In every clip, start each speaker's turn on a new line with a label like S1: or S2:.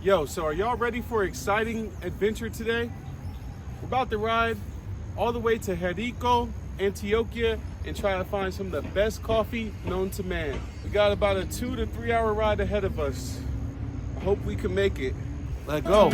S1: Yo, so are y'all ready for an exciting adventure today? We're about to ride all the way to Jerico Antioquia and try to find some of the best coffee known to man. We got about a 2 to 3 hour ride ahead of us. I hope we can make it. Let's go.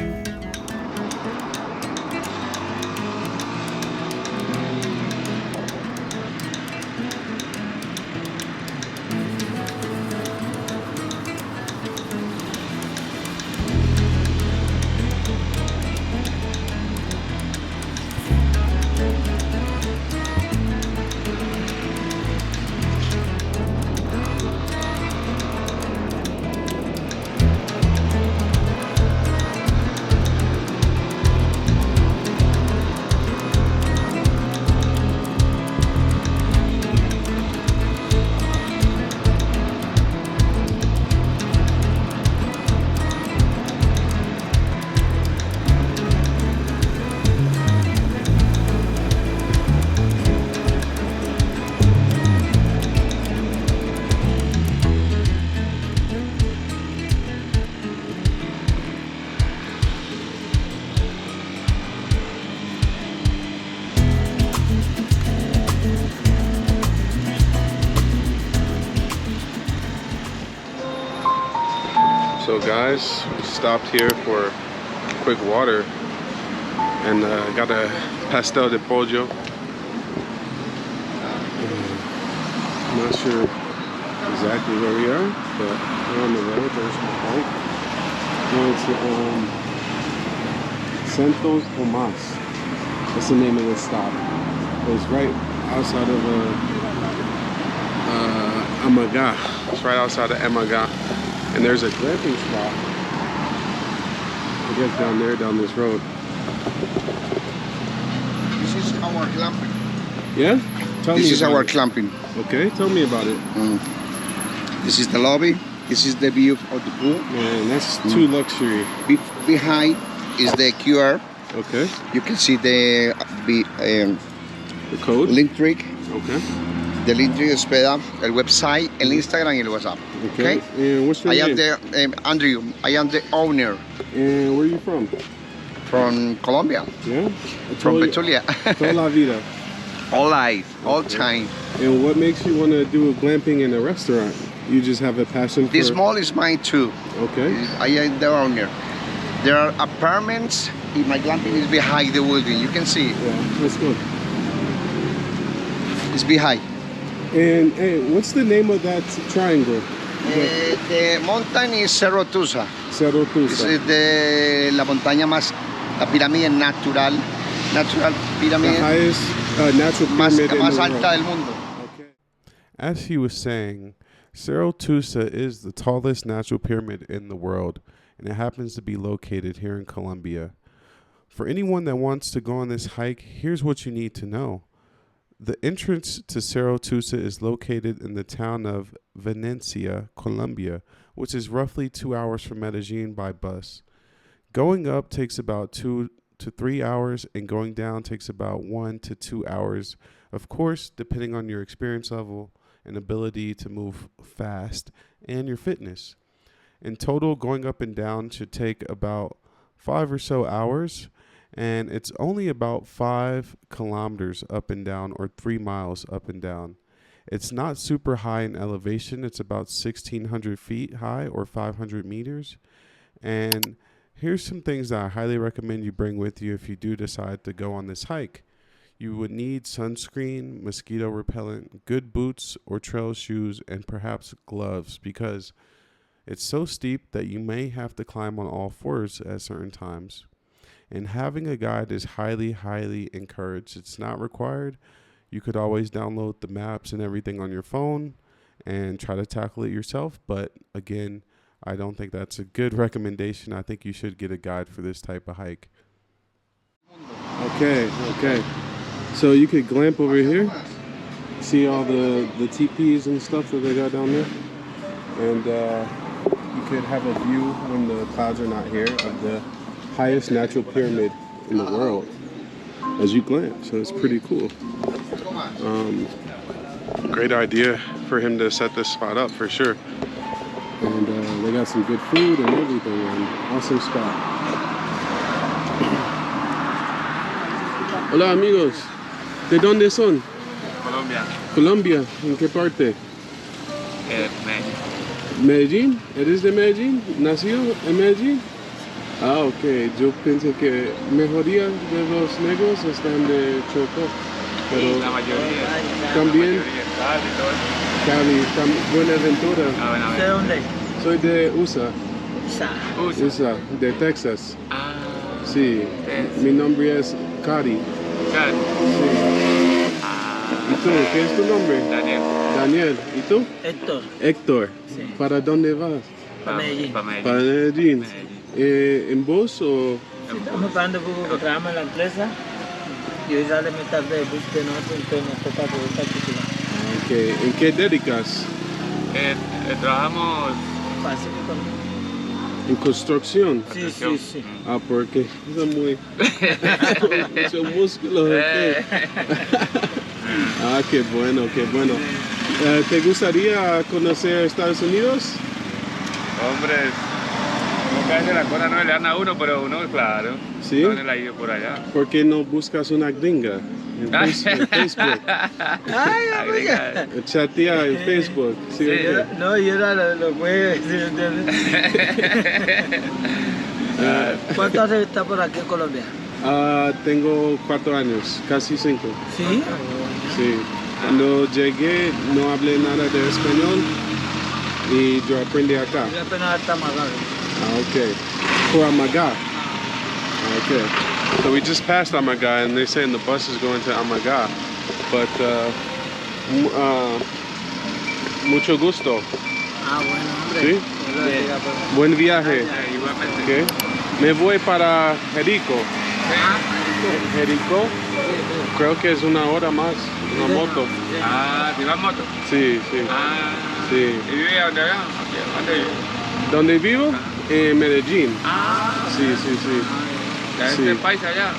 S1: So guys, we stopped here for quick water and got a pastel de pollo. I'm not sure exactly where we are, but we're on the road. There's my bike. It's Santos Palmas. That's the name of this stop. It's right outside of 𝐦𝐸𝐤𝐸. It's right outside of 𝐸𝐸𝐸. And there's a glamping spot, I guess down there, down this road.
S2: This is our glamping.
S1: Yeah? Tell me.
S2: This is our
S1: it.
S2: glamping.
S1: Okay, tell me about it.
S2: This is the lobby. This is the view of the pool.
S1: Man, that's too luxury.
S2: Behind is the QR.
S1: Okay.
S2: You can see the
S1: code?
S2: link trick.
S1: Okay.
S2: The link trick hospeda, el website, el Instagram y el WhatsApp.
S1: Okay. And what's your name?
S2: I am the Andrew. I am the owner.
S1: And where are you from?
S2: From Colombia.
S1: Yeah?
S2: From Petulia.
S1: Toda la vida.
S2: All life, all time.
S1: And what makes you want to do glamping in a restaurant? You just have a passion for...
S2: This mall is mine too.
S1: Okay.
S2: I am the owner. There are apartments. My glamping is behind the building. You can see.
S1: Yeah, let's go.
S2: It's behind.
S1: And hey, what's the name of that triangle?
S2: The mountain is Cerro Tusa.
S1: Cerro Tusa.
S2: Es la montaña más, la pirámide natural pirámide.
S1: The highest natural pyramid in
S2: más
S1: the
S2: alta
S1: world.
S2: del mundo.
S1: Okay. As he was saying, Cerro Tusa is the tallest natural pyramid in the world, and it happens to be located here in Colombia. For anyone that wants to go on this hike, here's what you need to know. The entrance to Cerro Tusa is located in the town of Medellin, Colombia, which is roughly 2 hours from Medellin by bus. Going up takes about 2 to 3 hours, and going down takes about 1 to 2 hours, of course, depending on your experience level and ability to move fast and your fitness. In total, going up and down should take about 5 or so hours. And it's only about 5 kilometers up and down, or 3 miles up and down. It's not super high in elevation. It's about 1,600 feet high, or 500 meters. And here's some things that I highly recommend you bring with you if you do decide to go on this hike. You would need sunscreen, mosquito repellent, good boots or trail shoes, and perhaps gloves, because it's so steep that you may have to climb on all fours at certain times. And having a guide is highly, highly encouraged. It's not required. You could always download the maps and everything on your phone and try to tackle it yourself. But again, I don't think that's a good recommendation. I think you should get a guide for this type of hike. Okay. So you could glamp over here. See all the teepees and stuff that they got down there. And you could have a view when the clouds are not here of the highest natural pyramid in the world as you glamp, so it's pretty cool. Great idea for him to set this spot up for sure. And they got some good food and everything, man. Awesome spot. Hola, amigos. ¿De dónde son?
S3: Colombia.
S1: Colombia. ¿En qué parte?
S3: Medellin.
S1: Medellín. ¿Eres de Medellín? ¿Nacido en Medellín? Ah, ok. Yo pensé que mayoría de los negros están de Chocó. Pero
S3: La mayoría.
S1: también
S3: Cali,
S1: Cali, Buenaventura.
S3: todo.
S4: ¿De dónde?
S1: Soy de USA,
S4: Sa.
S1: USA, de Texas.
S3: Ah,
S1: Sí,
S3: Texas.
S1: mi nombre es Kari.
S3: Cali.
S1: Sí. ¿Y tú? ¿Qué es tu nombre?
S3: Daniel.
S1: Daniel. ¿Y tú?
S4: Héctor.
S1: Héctor.
S4: Sí.
S1: ¿Para dónde vas?
S4: Para Medellín.
S3: Para Medellín.
S1: Para Medellín.
S3: Medellín.
S1: ¿En bus o...?
S4: Sí, estamos pagando poco que trabajamos en la empresa y hoy sale muy tarde el bus de nosotros, entonces nos toca por esta actividad.
S1: Okay. ¿En qué dedicas?
S3: Trabajamos
S4: Fácil con...
S1: ¿En construcción?
S4: Sí, sí, sí.
S1: Ah, porque son muy... muchos músculos. ¿O qué? Ah, qué bueno, qué bueno. ¿Te gustaría conocer Estados Unidos?
S3: Hombre, muchas veces las cosas no le dan a uno, pero uno, claro,
S1: ¿Sí?
S3: no le ha ido por allá.
S1: ¿Por qué no buscas una gringa en Facebook?
S4: Ay, oiga.
S1: Chatea en Facebook. ¿Sí?
S3: Sí.
S4: No, yo era lo puede decir, ¿entiendes? ¿Cuánto hace que está por aquí en Colombia?
S1: Tengo 4 años, casi 5.
S4: ¿Sí?
S1: Sí. Cuando llegué no hablé nada de español y yo aprendí acá.
S4: Yo apenas está amarrado.
S1: Ah, okay. For Amaga. Okay. So we just passed Amaga and they're saying the bus is going to Amaga. But mucho gusto.
S4: Ah, bueno, hombre.
S1: ¿Sí?
S4: Yo lo diga, pues.
S1: Buen viaje.
S3: Igualmente.
S1: Okay. Me voy para Jerico. Jerico, creo que es 1 hora más, una moto.
S3: Ah, ¿te vas en moto?
S1: Sí, sí,
S3: Ah,
S1: sí.
S3: ¿y vive dónde allá? ¿Dónde vive?
S1: ¿Dónde vivo? En Medellín.
S3: Ah,
S1: Sí, sí, sí.
S3: ya
S1: Sí.
S3: es paisa allá.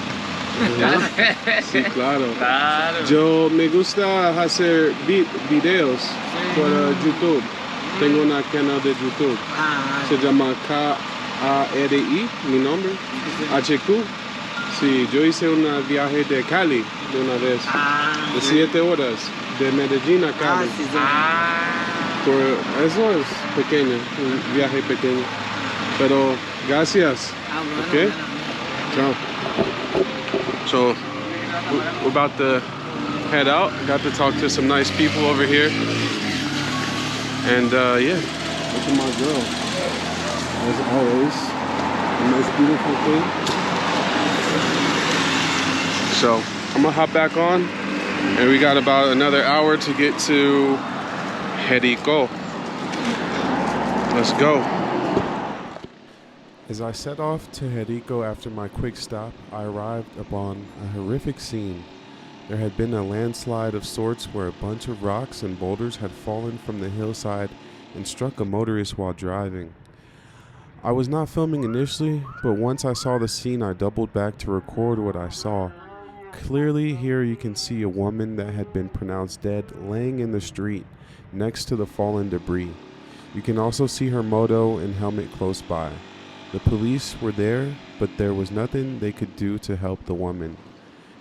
S1: Ajá. Sí, claro.
S3: Claro.
S1: Yo me gusta hacer videos por YouTube. Tengo un canal de YouTube.
S4: Ah,
S1: Se llama Kari, mi nombre, 𝐥𝐤𝐞. Sí, yo hice un viaje de Cali de una vez, de 7 horas, de Medellín a Cali.
S4: sí, sí.
S1: Por eso es pequeño, un viaje pequeño. Pero gracias.
S4: Ah, bueno,
S1: Okay.
S4: bueno,
S1: Ciao. So we're about to head out. Got to talk to some nice people over here. And yeah, look at my girl. As always, a nice beautiful thing. So I'm gonna hop back on, and we got about another hour to get to Jerico. Let's go. As I set off to Jerico after my quick stop, I arrived upon a horrific scene. There had been a landslide of sorts where a bunch of rocks and boulders had fallen from the hillside and struck a motorist while driving. I was not filming initially, but once I saw the scene, I doubled back to record what I saw. Clearly, here you can see a woman that had been pronounced dead laying in the street next to the fallen debris. You can also see her moto and helmet close by. The police were there, but there was nothing they could do to help the woman.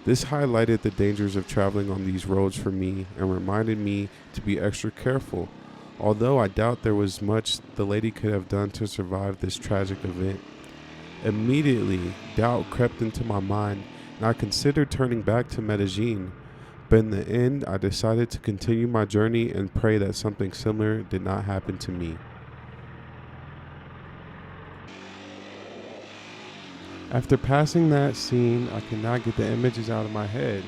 S1: This highlighted the dangers of traveling on these roads for me and reminded me to be extra careful, although I doubt there was much the lady could have done to survive this tragic event. Immediately, doubt crept into my mind, and I considered turning back to Medellin, but in the end, I decided to continue my journey and pray that something similar did not happen to me. After passing that scene, I could not get the images out of my head,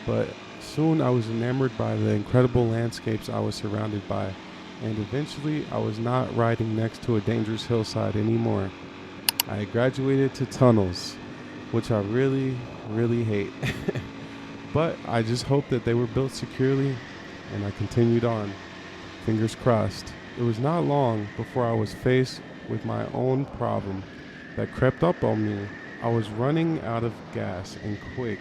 S1: but soon I was enamored by the incredible landscapes I was surrounded by, and eventually I was not riding next to a dangerous hillside anymore. I had graduated to tunnels, which I really, really hate. But I just hoped that they were built securely, and I continued on. Fingers crossed. It was not long before I was faced with my own problem that crept up on me. I was running out of gas and quick.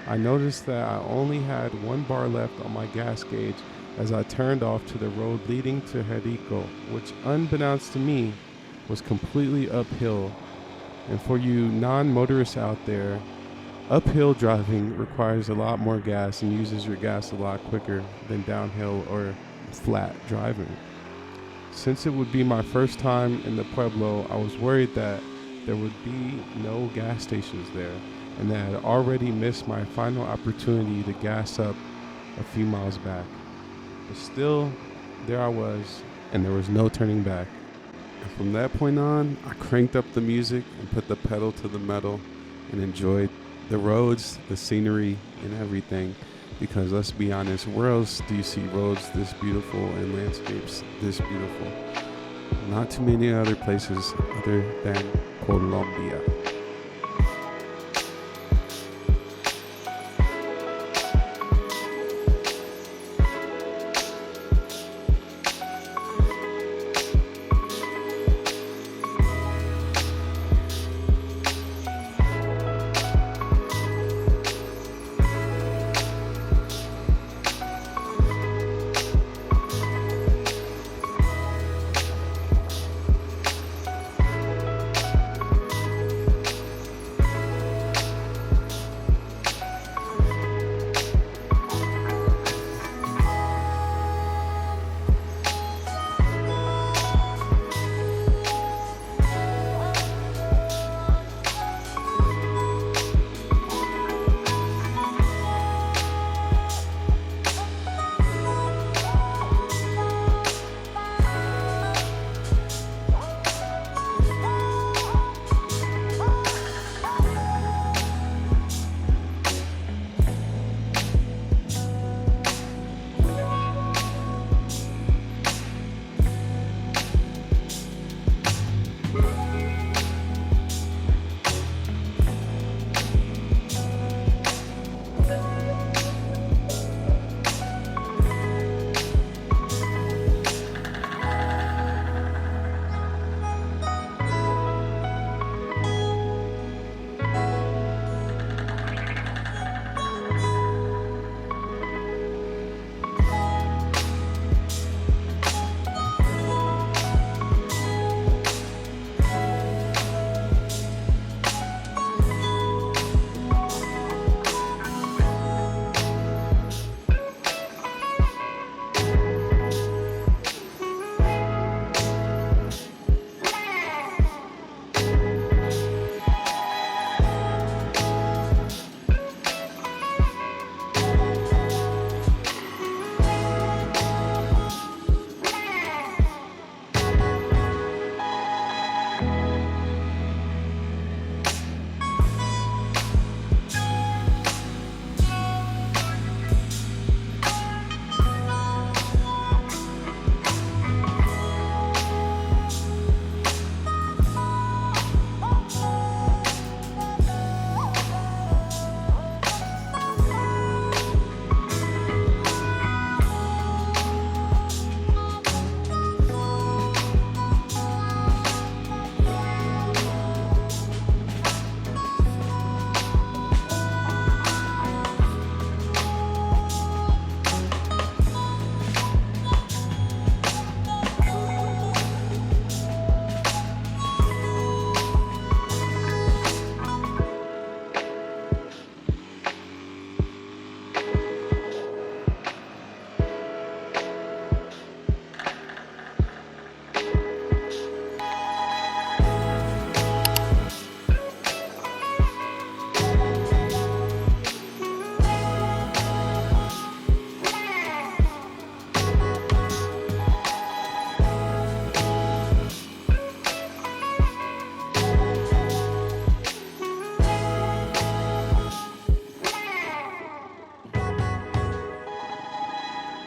S1: I noticed that I only had 1 bar left on my gas gauge as I turned off to the road leading to Jerico, which unbeknownst to me was completely uphill. And for you non-motorists out there, uphill driving requires a lot more gas and uses your gas a lot quicker than downhill or flat driving. Since it would be my first time in the Pueblo, I was worried that there would be no gas stations there and that I had already missed my final opportunity to gas up a few miles back. But still, there I was, and there was no turning back. And from that point on, I cranked up the music and put the pedal to the metal and enjoyed the roads, the scenery, and everything. Because let's be honest, where else do you see roads this beautiful and landscapes this beautiful? Not too many other places other than Colombia.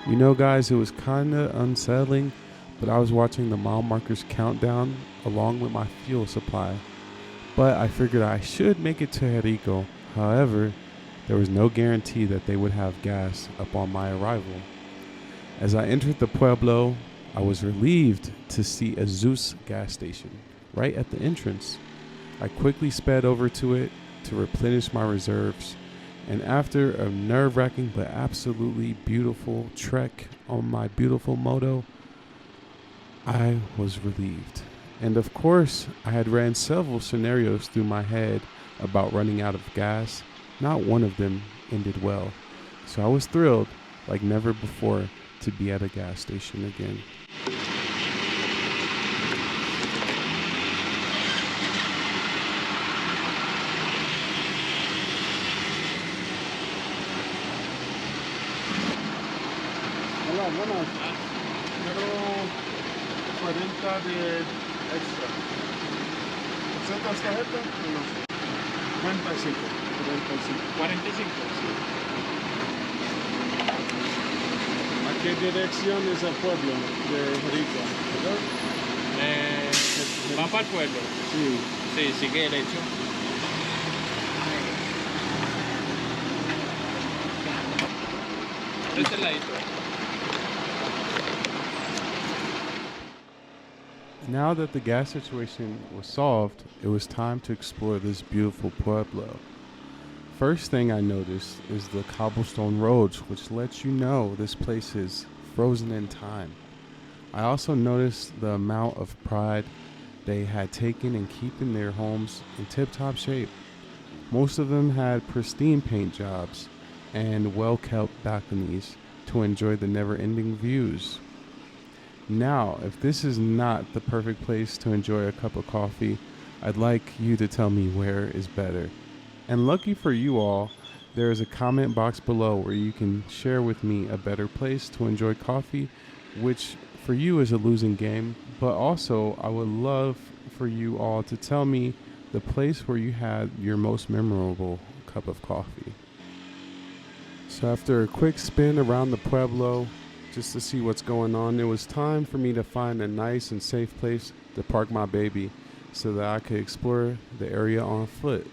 S1: You know, guys, it was kind of unsettling, but I was watching the mile markers count down along with my fuel supply. But I figured I should make it to Jerico. However, there was no guarantee that they would have gas upon my arrival. As I entered the Pueblo, I was relieved to see a 𝐥𝐢𝐬 gas station right at the entrance. I quickly sped over to it to replenish my reserves, and after a nerve-wracking but absolutely beautiful trek on my beautiful Moto, I was relieved. And of course, I had ran several scenarios through my head about running out of gas. Not one of them ended well. So I was thrilled, like never before, to be at a gas station again.
S5: Hola, buenas. Quiero 40 de extra. ¿Aceptas tarjeta o no? 45. 45. Sí. ¿A qué dirección es el pueblo de Jerico? ¿Verdad?
S3: ¿Va para el pueblo?
S5: Sí.
S3: Sí, sigue derecho. De este ladito.
S1: Now that the gas situation was solved, it was time to explore this beautiful pueblo. First thing I noticed is the cobblestone roads, which lets you know this place is frozen in time. I also noticed the amount of pride they had taken in keeping their homes in tip-top shape. Most of them had pristine paint jobs and well-kept balconies to enjoy the never-ending views. Now, if this is not the perfect place to enjoy a cup of coffee, I'd like you to tell me where is better. And lucky for you all, there is a comment box below where you can share with me a better place to enjoy coffee, which for you is a losing game, but also I would love for you all to tell me the place where you had your most memorable cup of coffee. So after a quick spin around the pueblo, just to see what's going on, it was time for me to find a nice and safe place to park my baby so that I could explore the area on foot.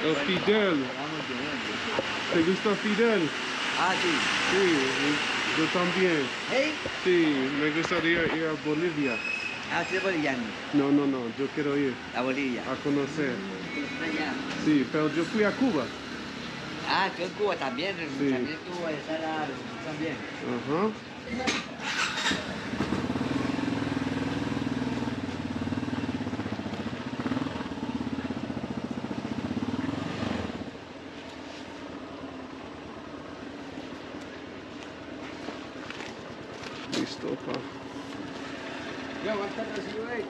S5: El Fidel. ¿Te gusta Fidel?
S4: Ah, sí.
S5: Sí, yo también.
S4: ¿Hey?
S5: Sí, me gustaría ir a Bolivia.
S4: Ah, usted es boliviano.
S5: No, yo quiero ir
S4: A Bolivia.
S5: a conocer.
S4: Allá.
S5: Sí, pero yo fui a Cuba.
S4: Ah, tú en Cuba también.
S5: Sí.
S4: También tú también.
S5: Ajá. Listo, pa.
S4: Ya, aguanta el recibo ahí.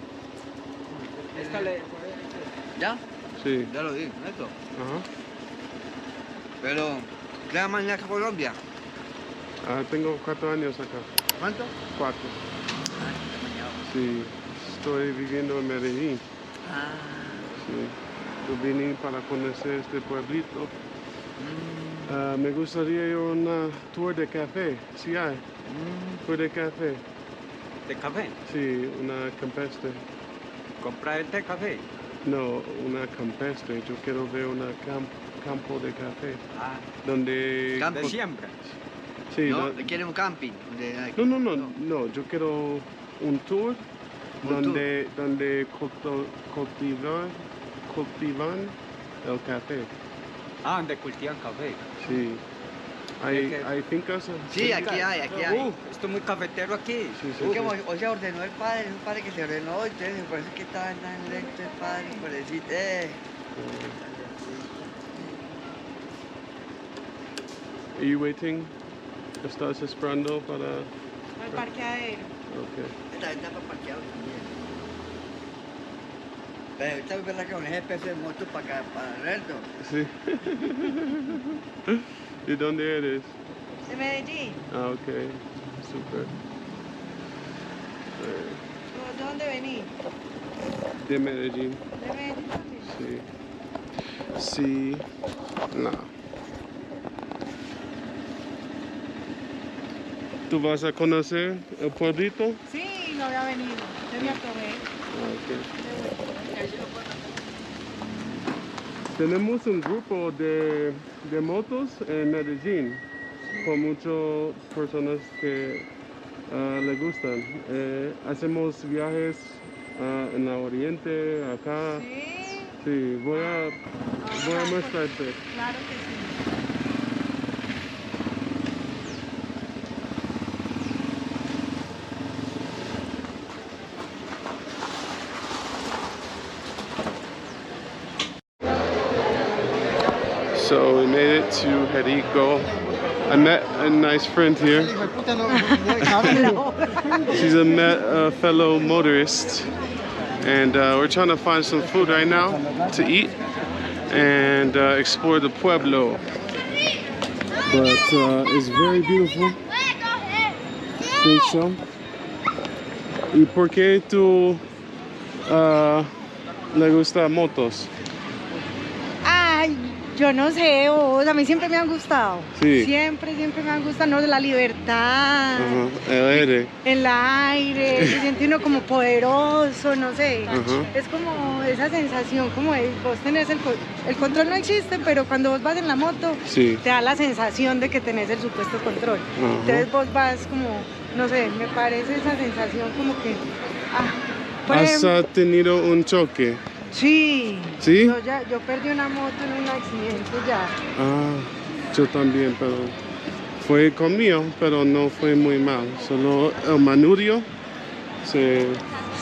S4: ¿Ya?
S5: Sí.
S4: Ya lo di, esto.
S5: Ajá.
S4: Pero, ¿qué va mañana a Colombia?
S5: Ah, tengo 4 años acá.
S4: ¿Cuánto?
S5: 4.
S4: Ah, mañana.
S5: Sí. Estoy viviendo en Medellin.
S4: Ah.
S5: Sí. Yo vine para conocer este pueblito. Me gustaría ir a una tour de café. Sí hay. Tour de café.
S3: ¿De café?
S5: Sí, una campestre.
S3: ¿Comprar este café?
S5: No, una campestre. Yo quiero ver un campo de café.
S3: Ah,
S5: Donde...
S3: de siembra.
S5: Sí,
S4: No, quiere un camping.
S5: no, yo quiero un tour donde cultivan el café.
S3: Ah, donde cultivan café.
S5: Sí. Hay fincas.
S4: Sí, aquí hay.
S3: Esto es muy cafetero aquí.
S5: Sí,
S4: Es que hoy se ordenó el padre, es un padre que se ordenó, entonces me parece que estaba tan lento el padre, por decir,
S5: Are you waiting? ¿Estás esperando para...?
S6: Al parqueadero.
S5: Okay.
S4: Esta vez está para parqueado también. Pero ahorita es verdad que con ese especie de moto para acá, para Alberto.
S5: Sí. ¿Y dónde eres?
S6: De Medellín.
S5: Ah, ok. Super.
S6: ¿Vos de dónde venís?
S5: De Medellín.
S6: De Medellín también.
S5: Sí. Sí. No. ¿Tú vas a conocer el pueblito?
S6: Sí, no había venido. Yo me atomé.
S5: Ah, ok. Tenemos un grupo de motos en Medellín, con muchas personas que le gustan. Hacemos viajes en el oriente, acá.
S6: Sí.
S5: Sí, voy a mostrarte.
S6: Claro que sí.
S5: So we made it to Jerico. I met a nice friend here. She's a fellow motorist. And we're trying to find some food right now to eat and explore the pueblo. But it's very beautiful. Think so? ¿Y por qué tú le gusta motos?
S6: Ay, yo no sé, vos, a mí siempre me han gustado.
S5: Sí.
S6: Siempre me han gustado, ¿no? La libertad.
S5: Ajá, el aire.
S6: El aire, se siente uno como poderoso, no sé.
S5: Ajá.
S6: Es como esa sensación, como de vos tenés el control no existe, pero cuando vos vas en la moto,
S5: Sí.
S6: te da la sensación de que tenés el supuesto control.
S5: Ajá.
S6: Entonces vos vas como, no sé, me parece esa sensación como que... por
S5: ¿Has
S6: ejemplo,
S5: tenido un choque?
S6: sí.
S5: ¿Sí?
S6: Yo perdí una moto en un accidente ya.
S5: Ah, yo también, pero fue conmigo, pero no fue muy mal. Solo el manubrio se...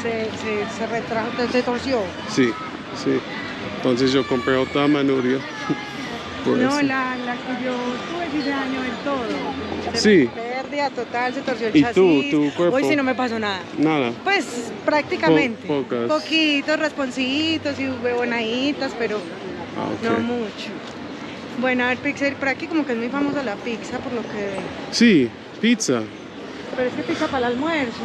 S6: Se retrajo, se torció.
S5: Sí, sí. Entonces yo compré otra manubrio. Por
S6: No,
S5: eso.
S6: la que yo tuve sí se dañó del todo.
S5: Sí.
S6: Pérdida total, se torció el
S5: ¿Y
S6: chasis.
S5: tu cuerpo?
S6: Hoy sí no me pasó nada.
S5: Nada.
S6: Pues prácticamente.
S5: Pocas.
S6: Poquitos rasponcitos y huevonaditas, pero
S5: Ah, ok.
S6: no mucho. Bueno, a ver, pizza, por aquí como que es muy famosa la pizza, por lo que veo.
S5: Sí, pizza.
S6: Pero es que pizza para el almuerzo.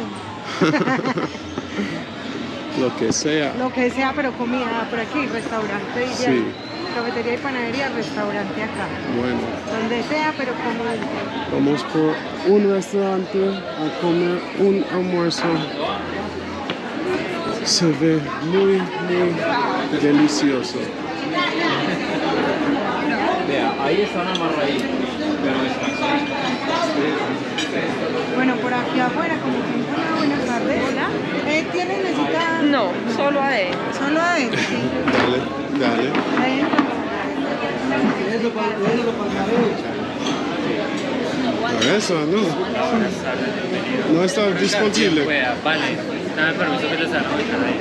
S5: Lo que sea.
S6: Lo que sea, pero comida por aquí, restaurante, diría
S5: Sí.
S6: yo. Cafetería y panadería, restaurante acá.
S5: Bueno,
S6: Donde sea, pero comida.
S5: vamos por un restaurante a comer un almuerzo. Se ve muy, muy delicioso.
S7: Vea, ahí están amarraditos, pero
S6: Bueno, por aquí afuera, como que una buena tarde. Hola. ¿Tienen mesita?
S8: No, solo a él.
S6: Solo adentro, sí.
S5: Dale.
S6: Adentro.
S5: Por eso, no. No está disponible.
S7: Vale, dame permiso que te salga ahí.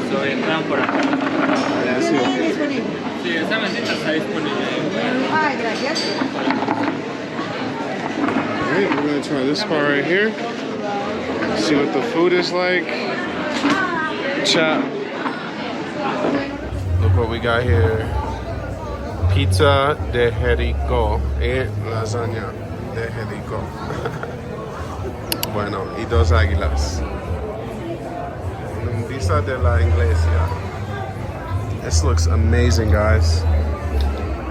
S7: Estoy entrando por acá.
S5: Gracias.
S6: Disponible.
S7: Sí, esa mesita está disponible.
S6: Ay, gracias.
S5: Alright, we're gonna try this spot right here. See what the food is like. Chat. Look what we got here. Pizza de Jerico y lasagna de Jerico. Bueno, y dos águilas. Vista de la iglesia. This looks amazing, guys.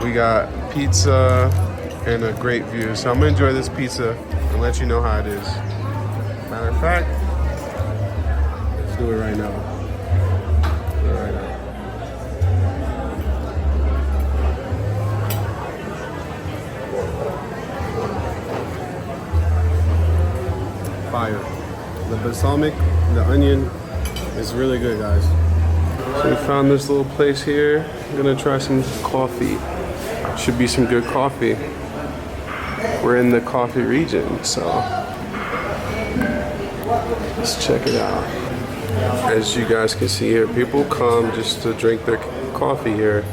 S5: We got pizza and a great view. So I'm gonna enjoy this pizza and let you know how it is. Matter of fact, let's do it right now. Do it right now. Fire. The balsamic, the onion is really good, guys. So we found this little place here. I'm gonna try some coffee. Should be some good coffee. We're in the coffee region, so let's check it out. As you guys can see here, people come just to drink their coffee here.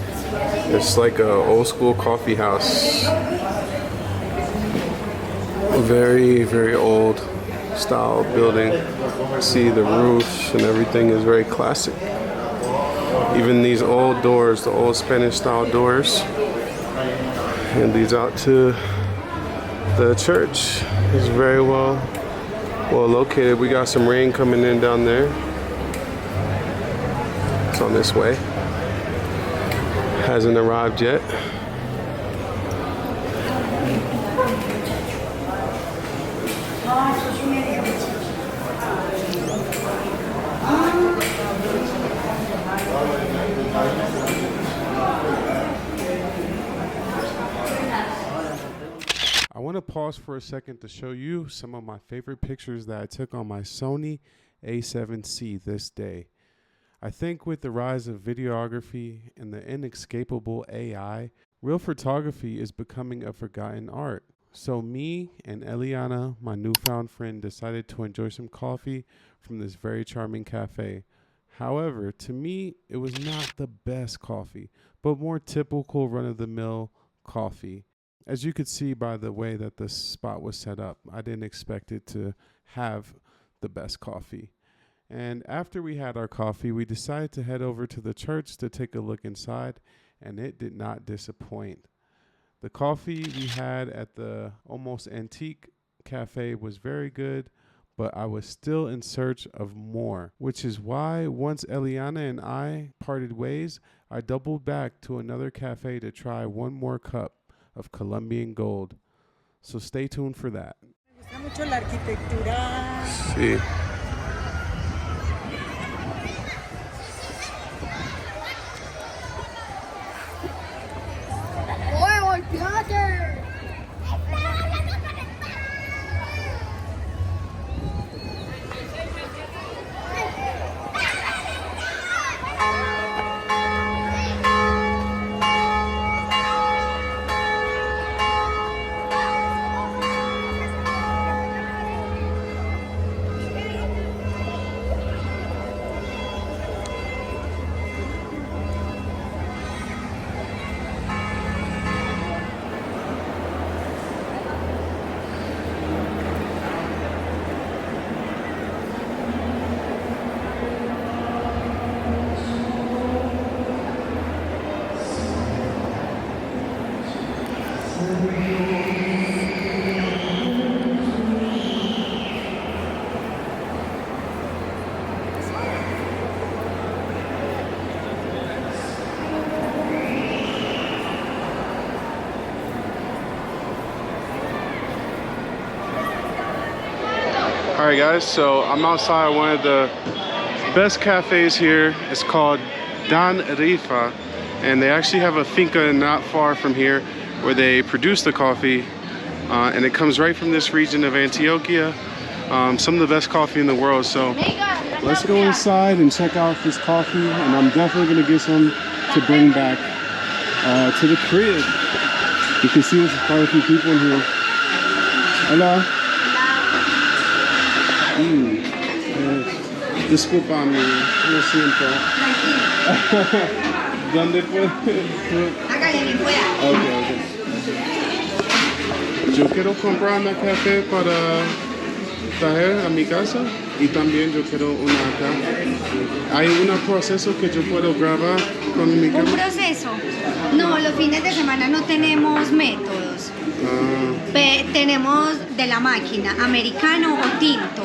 S5: It's like a old school coffee house. Very, very old style building. See the roofs and everything is very classic. Even these old doors, the old Spanish style doors, and leads out to the church. It's very well located. We got some rain coming in down there. It's on this way. Hasn't arrived yet. I want to pause for a second to show you some of my favorite pictures that I took on my Sony A7C this day.
S1: I think with the rise of videography and the inescapable AI, real photography is becoming a forgotten art. So me and Eliana, my newfound friend, decided to enjoy some coffee from this very charming cafe. However, to me, it was not the best coffee, but more typical run-of-the-mill coffee. As you could see by the way that the spot was set up, I didn't expect it to have the best coffee. And after we had our coffee, we decided to head over to the church to take a look inside, and it did not disappoint. The coffee we had at the almost antique cafe was very good, but I was still in search of more, which is why once Eliana and I parted ways, I doubled back to another cafe to try one more cup of Colombian gold. So stay tuned for that.
S6: Me gusta mucho la arquitectura.
S5: Sí. Alright guys, so I'm outside one of the best cafes here. It's called Don Rifa, and they actually have a finca not far from here where they produce the coffee, and it comes right from this region of Antioquia. Some of the best coffee in the world. So let's go inside and check out this coffee, and I'm definitely gonna get some to bring back to the crib. You can see there's quite a few people in here. Hola. Disculpame, lo siento. ¿Dónde puedo?
S6: Acá en fuera.
S5: Okay. Yo quiero comprar un café para traer a mi casa y también yo quiero una acá. ¿Hay un proceso que yo puedo grabar con mi cámara?
S8: ¿Un proceso? No, los fines de semana no tenemos métodos. Tenemos de la máquina, americano o tinto.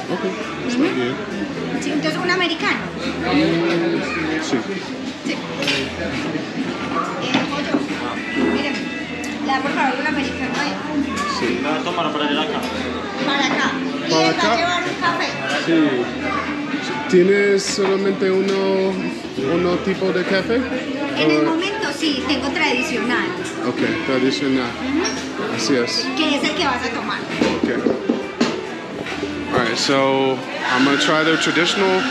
S5: Ok, está bien.
S8: Sí, entonces, ¿un americano?
S5: Sí.
S8: Pollo, miren, le da por favor un americano ahí.
S5: Sí.
S7: Tómalo para allá acá.
S8: Para acá. ¿Y
S5: ¿Para
S8: les va
S5: acá?
S8: a llevar un café?
S5: Sí. ¿Tienes solamente uno tipo de café?
S8: En el momento sí, tengo tradicional.
S5: Ok, tradicional. Así es.
S8: Que es el que vas a tomar.
S5: Okay. Alright, so I'm gonna try their traditional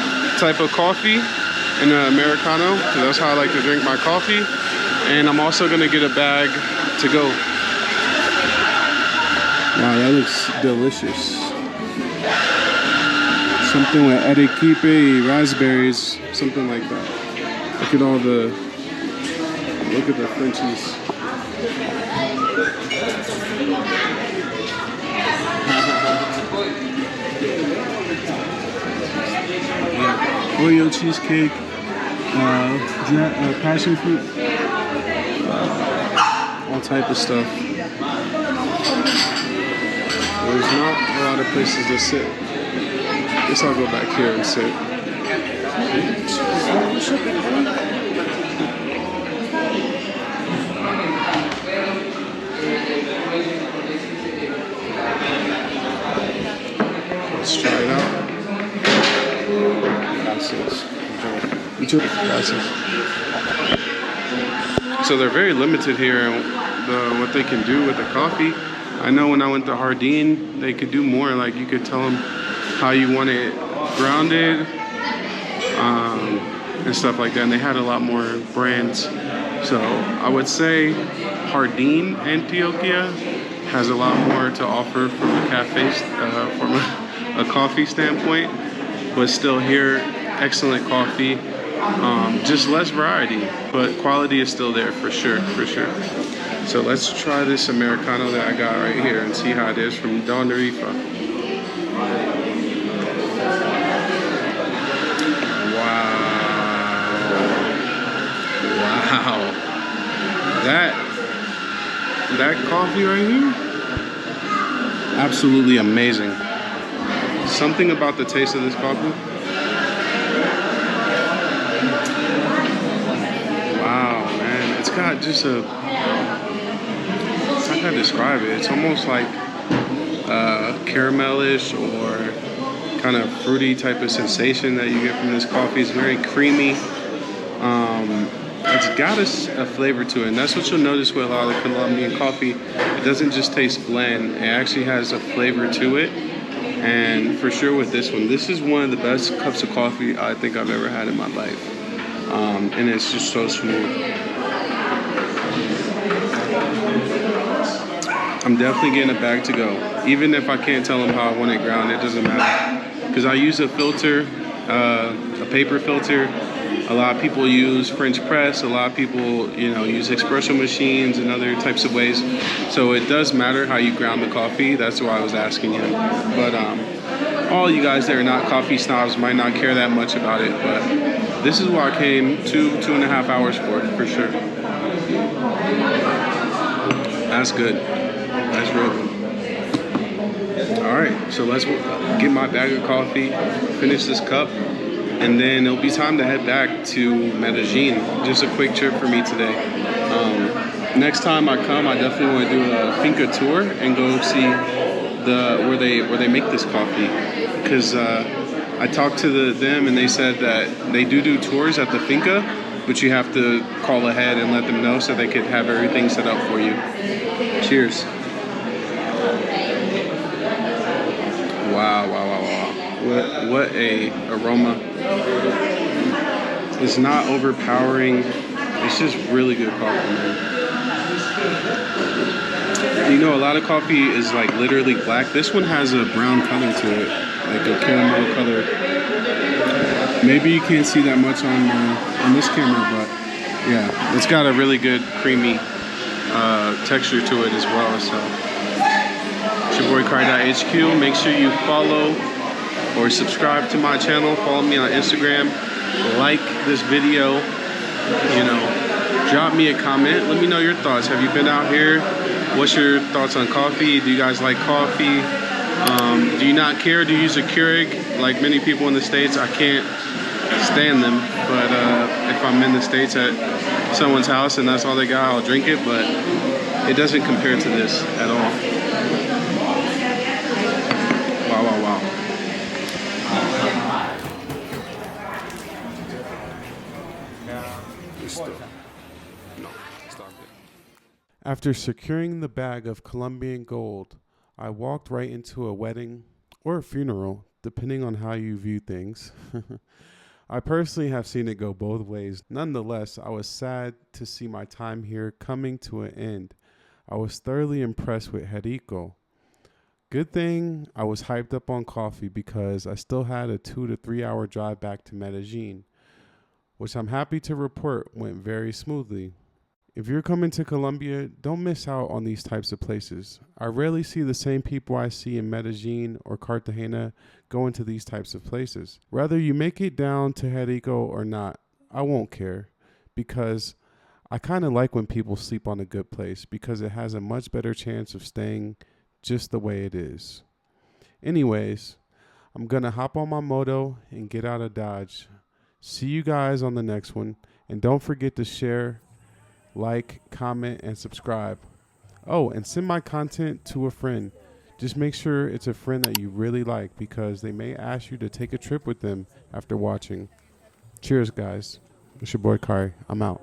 S5: type of coffee in an Americano, because that's how I like to drink my coffee. And I'm also gonna get a bag to go. Wow, that looks delicious. Something with arequipe y raspberries, something like that. Look at the Frenchies. Oreo cheesecake, passion fruit, all type of stuff. There's not a lot of places to sit. I guess I'll go back here and sit. Let's try it out. Gracias. So they're very limited here in what they can do with the coffee. I know when I went to Jardín, they could do more. Like you could tell them how you want it grounded, and stuff like that. And they had a lot more brands. So I would say Medellin Antioquia has a lot more to offer from a cafe, from a coffee standpoint, but still here, excellent coffee. Just less variety, but quality is still there for sure, for sure. So let's try this Americano that I got right here and see how it is from Don Rifa. Wow. That coffee right here, absolutely amazing. Something about the taste of this coffee. Wow, man, it's got just a, it's not how to describe it. It's almost like caramelish or kind of fruity type of sensation that you get from this coffee. It's very creamy. It's got a flavor to it, and that's what you'll notice with a lot of Colombian coffee. It doesn't just taste bland, it actually has a flavor to it. And for sure with this one, this is one of the best cups of coffee I think I've ever had in my life. And it's just so smooth. I'm definitely getting a bag to go. Even if I can't tell them how I want it ground, it doesn't matter. Because I use a filter, a paper filter. A lot of people use French press. A lot of people, use espresso machines and other types of ways. So it does matter how you ground the coffee. That's why I was asking you. But all you guys that are not coffee snobs might not care that much about it. But this is what I came 2.5 hours for sure. That's good. That's real good. All right, so let's get my bag of coffee, finish this cup, and then it'll be time to head back to Medellin. Just a quick trip for me today. Next time I come, I definitely want to do a finca tour and go see where they make this coffee. Because I talked to them and they said that they do tours at the finca, but you have to call ahead and let them know so they could have everything set up for you. Cheers. Wow. What a aroma. It's not overpowering. It's just really good coffee, man. A lot of coffee is like literally black. This one has a brown color to it, like a caramel color. Maybe you can't see that much on this camera, but yeah, it's got a really good creamy texture to it as well. So it's your boy 𝐦𝐤𝐬. Make sure you follow or subscribe to my channel. Follow me on Instagram. Like this video. Drop me a comment. Let me know your thoughts. Have you been out here? What's your thoughts on coffee? Do you guys like coffee? Do you not care? Do you use a Keurig? Like many people in the States, I can't stand them. But if I'm in the States at someone's house and that's all they got, I'll drink it. But it doesn't compare to this at all. Wow.
S1: After securing the bag of Colombian gold, I walked right into a wedding or a funeral, depending on how you view things. I personally have seen it go both ways. Nonetheless, I was sad to see my time here coming to an end. I was thoroughly impressed with Jerico. Good thing I was hyped up on coffee because I still had a 2 to 3 hour drive back to Medellin, which I'm happy to report went very smoothly. If you're coming to Colombia, don't miss out on these types of places. I rarely see the same people I see in Medellin or Cartagena going to these types of places. Whether you make it down to Jerico or not, I won't care, because I kind of like when people sleep on a good place because it has a much better chance of staying just the way it is. Anyways, I'm going to hop on my Moto and get out of Dodge. See you guys on the next one, and don't forget to share, like, comment, and subscribe. Oh, and send my content to a friend. Just make sure it's a friend that you really like, because they may ask you to take a trip with them after watching. Cheers, guys. It's your boy Kari. I'm out.